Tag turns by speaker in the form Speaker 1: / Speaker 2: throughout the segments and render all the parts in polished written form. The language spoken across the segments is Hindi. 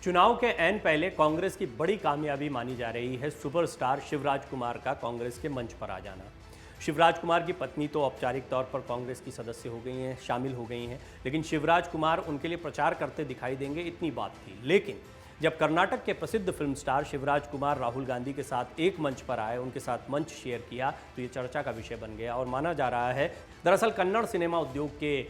Speaker 1: चुनाव के ऐन पहले कांग्रेस की बड़ी कामयाबी मानी जा रही है सुपरस्टार शिवराज कुमार का कांग्रेस के मंच पर आ जाना। शिवराज कुमार की पत्नी तो औपचारिक तौर पर कांग्रेस की सदस्य हो गई हैं, शामिल हो गई हैं, लेकिन शिवराज कुमार उनके लिए प्रचार करते दिखाई देंगे, इतनी बात थी। लेकिन जब कर्नाटक के प्रसिद्ध फिल्म स्टार शिवराज कुमार राहुल गांधी के साथ एक मंच पर आए, उनके साथ मंच शेयर किया, तो ये चर्चा का विषय बन गया और माना जा रहा है। दरअसल कन्नड़ सिनेमा उद्योग के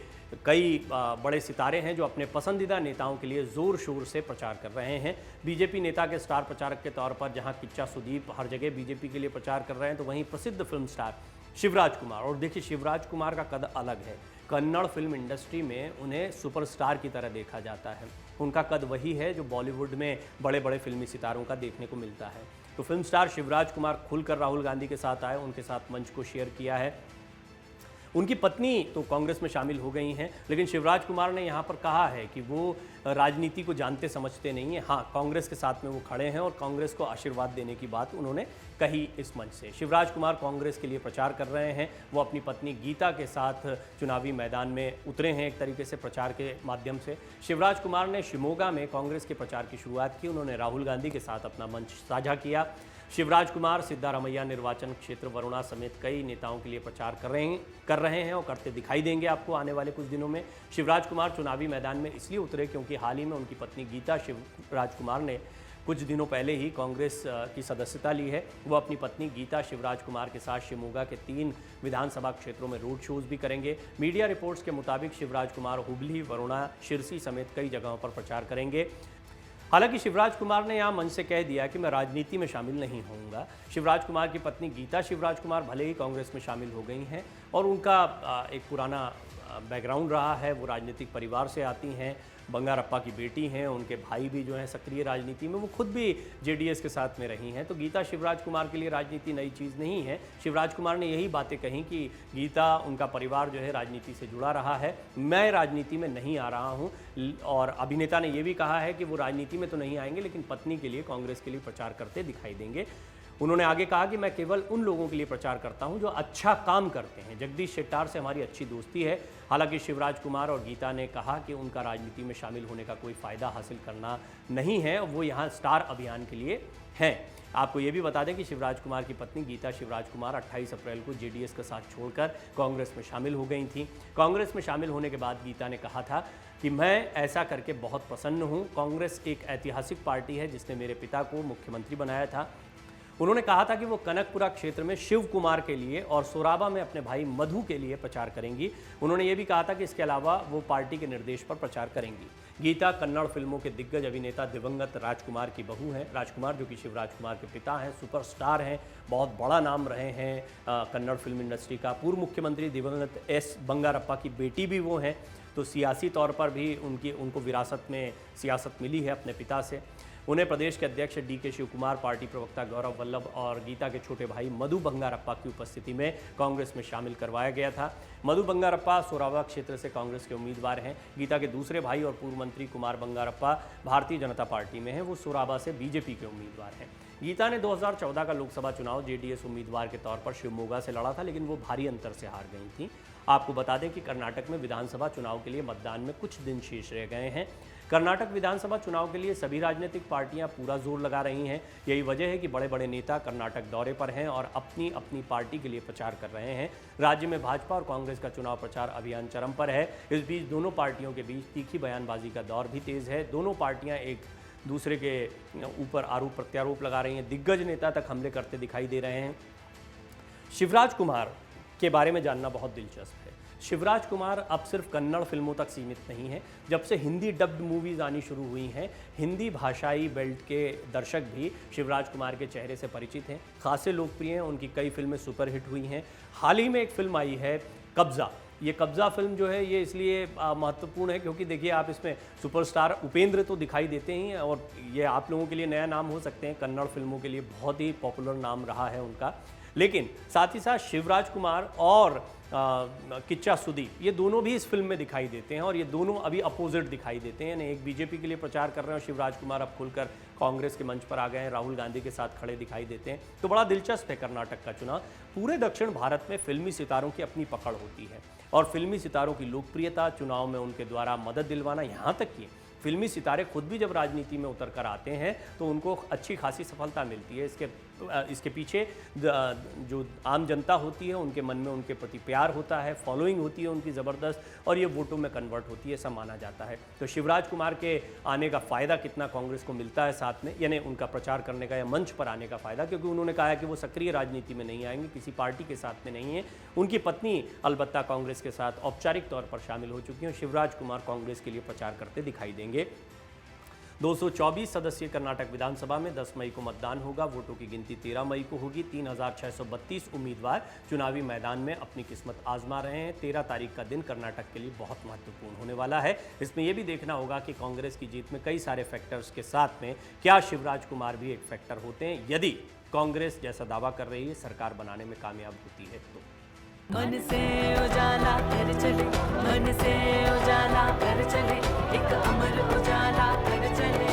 Speaker 1: कई बड़े सितारे हैं जो अपने पसंदीदा नेताओं के लिए ज़ोर शोर से प्रचार कर रहे हैं। बीजेपी नेता के स्टार प्रचारक के तौर पर जहां किच्चा सुदीप हर जगह बीजेपी के लिए प्रचार कर रहे हैं, तो वहीं प्रसिद्ध फिल्म स्टार शिवराज कुमार, और देखिए शिवराज कुमार का कद अलग है। कन्नड़ फिल्म इंडस्ट्री में उन्हें सुपरस्टार की तरह देखा जाता है। उनका कद वही है जो बॉलीवुड में बड़े बड़े फिल्मी सितारों का देखने को मिलता है। तो फिल्म स्टार शिवराज कुमार खुलकर राहुल गांधी के साथ आए, उनके साथ मंच को शेयर किया है। उनकी पत्नी तो कांग्रेस में शामिल हो गई हैं, लेकिन शिवराज कुमार ने यहाँ पर कहा है कि वो राजनीति को जानते समझते नहीं हैं। हाँ, कांग्रेस के साथ में वो खड़े हैं और कांग्रेस को आशीर्वाद देने की बात उन्होंने कही इस मंच से। शिवराज कुमार कांग्रेस के लिए प्रचार कर रहे हैं। वो अपनी पत्नी गीता के साथ चुनावी मैदान में उतरे हैं एक तरीके से प्रचार के माध्यम से। शिवराज कुमार ने शिमोगा में कांग्रेस के प्रचार की शुरुआत की। उन्होंने राहुल गांधी के साथ अपना मंच साझा किया। शिवराज कुमार सिद्धारमैया निर्वाचन क्षेत्र वरुणा समेत कई नेताओं के लिए प्रचार कर रहे हैं और करते दिखाई देंगे आपको आने वाले कुछ दिनों में। शिवराज कुमार चुनावी मैदान में इसलिए उतरे क्योंकि हाल ही में उनकी पत्नी गीता शिवराज कुमार ने कुछ दिनों पहले ही कांग्रेस की सदस्यता ली है। वो अपनी पत्नी गीता शिवराज कुमार के साथ शिमोगा के 3 विधानसभा क्षेत्रों में रोड शोज भी करेंगे। मीडिया रिपोर्ट्स के मुताबिक शिवराज कुमार हुबली, वरुणा, शिरसी समेत कई जगहों पर प्रचार करेंगे। हालांकि शिवराज कुमार ने यहां मंच से कह दिया कि मैं राजनीति में शामिल नहीं होऊंगा। शिवराज कुमार की पत्नी गीता शिवराज कुमार भले ही कांग्रेस में शामिल हो गई हैं और उनका एक पुराना बैकग्राउंड रहा है, वो राजनीतिक परिवार से आती हैं, बंगारप्पा की बेटी हैं, उनके भाई भी जो हैं सक्रिय राजनीति में, वो खुद भी जेडीएस के साथ में रही हैं। तो गीता शिवराज कुमार के लिए राजनीति नई चीज़ नहीं है। शिवराज कुमार ने यही बातें कहीं कि गीता, उनका परिवार जो है राजनीति से जुड़ा रहा है, मैं राजनीति में नहीं आ रहा हूँ। और अभिनेता ने यह भी कहा है कि वो राजनीति में तो नहीं आएंगे, लेकिन पत्नी के लिए, कांग्रेस के लिए प्रचार करते दिखाई देंगे। उन्होंने आगे कहा कि मैं केवल उन लोगों के लिए प्रचार करता हूं जो अच्छा काम करते हैं। जगदीश शेट्टार से हमारी अच्छी दोस्ती है। हालांकि शिवराज कुमार और गीता ने कहा कि उनका राजनीति में शामिल होने का कोई फ़ायदा हासिल करना नहीं है, वो यहाँ स्टार अभियान के लिए हैं। आपको ये भी बता दें कि शिवराज कुमार की पत्नी गीता शिवराज कुमार 28 अप्रैल को जेडीएस का साथ छोड़कर कांग्रेस में शामिल हो गई थी। कांग्रेस में शामिल होने के बाद गीता ने कहा था कि मैं ऐसा करके बहुत प्रसन्न हूँ। कांग्रेस एक ऐतिहासिक पार्टी है जिसने मेरे पिता को मुख्यमंत्री बनाया था। उन्होंने कहा था कि वो कनकपुरा क्षेत्र में शिव कुमार के लिए और सोराबा में अपने भाई मधु के लिए प्रचार करेंगी। उन्होंने ये भी कहा था कि इसके अलावा वो पार्टी के निर्देश पर प्रचार करेंगी। गीता कन्नड़ फिल्मों के दिग्गज अभिनेता दिवंगत राजकुमार की बहू हैं। राजकुमार जो कि शिवराज कुमार के पिता हैं, सुपरस्टार हैं, बहुत बड़ा नाम रहे हैं कन्नड़ फिल्म इंडस्ट्री का। पूर्व मुख्यमंत्री दिवंगत एस बंगारप्पा की बेटी भी वो हैं। तो सियासी तौर पर भी उनको विरासत में सियासत मिली है अपने पिता से। उन्हें प्रदेश के अध्यक्ष डीके शिवकुमार, पार्टी प्रवक्ता गौरव वल्लभ और गीता के छोटे भाई मधु बंगारप्पा की उपस्थिति में कांग्रेस में शामिल करवाया गया था। मधु बंगारप्पा सोराबा क्षेत्र से कांग्रेस के उम्मीदवार हैं। गीता के दूसरे भाई और पूर्व मंत्री कुमार बंगारप्पा भारतीय जनता पार्टी में हैं, वो सोराबा से बीजेपी के उम्मीदवार हैं। गीता ने 2014 का लोकसभा चुनाव जेडीएस उम्मीदवार के तौर पर शिवमोगा से लड़ा था, लेकिन वो भारी अंतर से हार गई थी। आपको बता दें कि कर्नाटक में विधानसभा चुनाव के लिए मतदान में कुछ दिन शेष रह गए हैं। कर्नाटक विधानसभा चुनाव के लिए सभी राजनीतिक पार्टियां पूरा जोर लगा रही हैं। यही वजह है कि बड़े बड़े नेता कर्नाटक दौरे पर हैं और अपनी अपनी पार्टी के लिए प्रचार कर रहे हैं। राज्य में भाजपा और कांग्रेस का चुनाव प्रचार अभियान चरम पर है। इस बीच दोनों पार्टियों के बीच तीखी बयानबाजी का दौर भी तेज है। दोनों पार्टियां एक दूसरे के ऊपर आरोप प्रत्यारोप लगा रही हैं। दिग्गज नेता तक हमले करते दिखाई दे रहे हैं। शिवराज कुमार के बारे में जानना बहुत दिलचस्प है। शिवराज कुमार अब सिर्फ कन्नड़ फिल्मों तक सीमित नहीं है। जब से हिंदी डब्ड मूवीज़ आनी शुरू हुई हैं, हिंदी भाषाई बेल्ट के दर्शक भी शिवराज कुमार के चेहरे से परिचित हैं, खासे लोकप्रिय हैं। उनकी कई फिल्में सुपरहिट हुई हैं। हाल ही में एक फिल्म आई है कब्ज़ा। ये कब्ज़ा फिल्म जो है ये इसलिए महत्वपूर्ण है क्योंकि देखिए आप इसमें सुपरस्टार उपेंद्र तो दिखाई देते ही हैं और ये आप लोगों के लिए नया नाम हो सकते हैं, कन्नड़ फिल्मों के लिए बहुत ही पॉपुलर नाम रहा है उनका। लेकिन साथ ही साथ शिवराज कुमार और किच्चा सुदीप, ये दोनों भी इस फिल्म में दिखाई देते हैं और ये दोनों अभी अपोजिट दिखाई देते हैं। एक बीजेपी के लिए प्रचार कर रहे हैं और शिवराज कुमार अब खुलकर कांग्रेस के मंच पर आ गए हैं, राहुल गांधी के साथ खड़े दिखाई देते हैं। तो बड़ा दिलचस्प है कर्नाटक का चुनाव। पूरे दक्षिण भारत में फिल्मी सितारों की अपनी पकड़ होती है और फिल्मी सितारों की लोकप्रियता, चुनाव में उनके द्वारा मदद दिलवाना, यहाँ तक कि फिल्मी सितारे खुद भी जब राजनीति में उतर कर आते हैं तो उनको अच्छी खासी सफलता मिलती है। इसके पीछे जो आम जनता होती है उनके मन में उनके प्रति प्यार होता है, फॉलोइंग होती है उनकी ज़बरदस्त, और ये वोटों में कन्वर्ट होती है, ऐसा माना जाता है। तो शिवराज कुमार के आने का फ़ायदा कितना कांग्रेस को मिलता है साथ में, यानी उनका प्रचार करने का या मंच पर आने का फ़ायदा, क्योंकि उन्होंने कहा है कि वो सक्रिय राजनीति में नहीं आएंगे, किसी पार्टी के साथ में नहीं है। उनकी पत्नी अलबत्ता कांग्रेस के साथ औपचारिक तौर पर शामिल हो चुकी हैं। शिवराज कुमार कांग्रेस के लिए प्रचार करते दिखाई देंगे। 224 सदस्यीय कर्नाटक विधानसभा में 10 मई को मतदान होगा। वोटों की गिनती 13 मई को होगी। 3632 उम्मीदवार चुनावी मैदान में अपनी किस्मत आजमा रहे हैं। 13 तारीख का दिन कर्नाटक के लिए बहुत महत्वपूर्ण होने वाला है। इसमें यह भी देखना होगा कि कांग्रेस की जीत में कई सारे फैक्टर्स के साथ में क्या शिवराज कुमार भी एक फैक्टर होते हैं। यदि कांग्रेस जैसा दावा कर रही है सरकार बनाने में कामयाब होती है तो।
Speaker 2: मन से उजाला कर चले, मन से उजाला कर चले, एक अमर उजाला कर चले।